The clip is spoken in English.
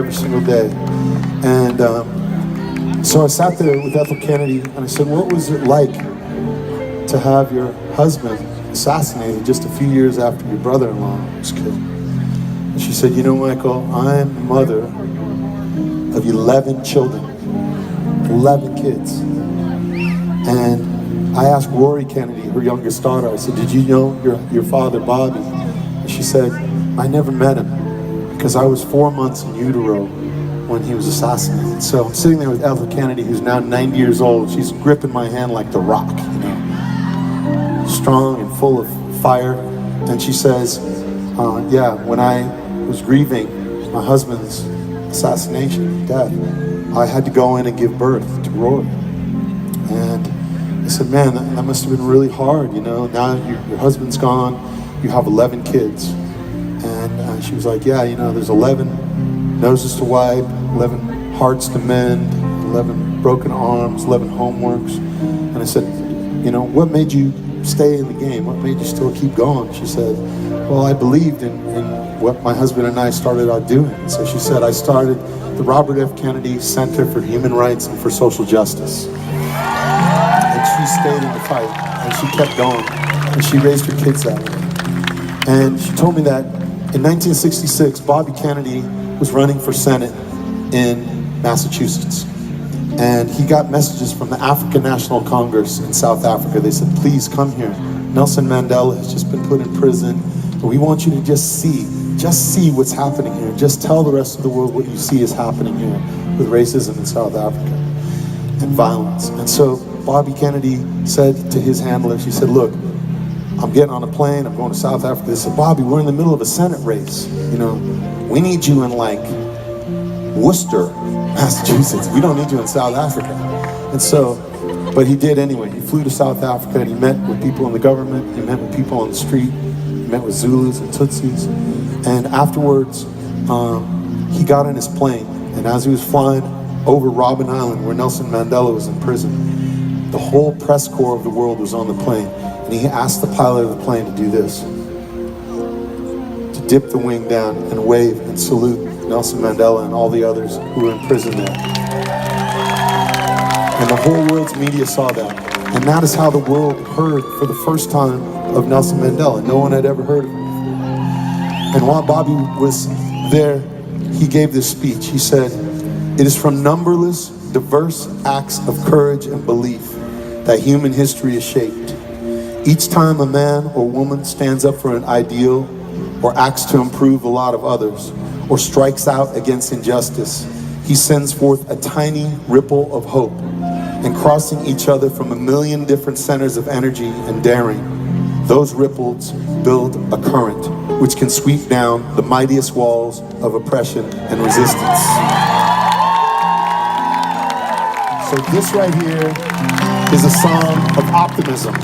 every single day. And so I sat there with Ethel Kennedy and I said, what was it like to have your husband assassinated just a few years after your brother-in-law was killed? And she said, you know, Michael, I'm the mother of 11 children, 11 kids. And I asked Rory Kennedy, her youngest daughter, I said, did you know your father, Bobby? And she said, I never met him because I was 4 months in utero when he was assassinated. So I'm sitting there with Ethel Kennedy, who's now 90 years old. She's gripping my hand like The Rock, you know, strong and full of fire. And she says, yeah, when I was grieving my husband's assassination, death, I had to go in and give birth to Rory. And I said, man, that must have been really hard, you know. Now your husband's gone, you have 11 kids. And she was like, yeah, you know, there's 11 noses to wipe, 11 hearts to mend, 11 broken arms, 11 homeworks. And I said, you know, what made you stay in the game? What made you still keep going? She said, well, I believed in what my husband and I started out doing. So she said, I started the Robert F. Kennedy Center for Human Rights and for Social Justice. And she stayed in the fight, and she kept going, and she raised her kids that way. And she told me that in 1966, Bobby Kennedy was running for Senate in Massachusetts. And he got messages from the African National Congress in South Africa. They said, please come here. Nelson Mandela has just been put in prison. But we want you to just see what's happening here. Just tell the rest of the world what you see is happening here with racism in South Africa and violence. And so Bobby Kennedy said to his handler, she said, look, I'm getting on a plane, I'm going to South Africa. They said, Bobby, we're in the middle of a Senate race. You know, we need you in like Worcester, Massachusetts. We don't need you in South Africa. And so, but he did anyway. He flew to South Africa and he met with people in the government. He met with people on the street. He met with Zulus and Tutsis. And afterwards, he got on his plane. And as he was flying over Robben Island, where Nelson Mandela was in prison, the whole press corps of the world was on the plane. And he asked the pilot of the plane to do this, to dip the wing down and wave and salute Nelson Mandela and all the others who were in prison there. And the whole world's media saw that. And that is how the world heard for the first time of Nelson Mandela. No one had ever heard of him before. And while Bobby was there, he gave this speech. He said, it is from numberless, diverse acts of courage and belief that human history is shaped. Each time a man or woman stands up for an ideal or acts to improve the lot of others or strikes out against injustice, he sends forth a tiny ripple of hope, and crossing each other from a million different centers of energy and daring, those ripples build a current which can sweep down the mightiest walls of oppression and resistance. So this right here is a song of optimism.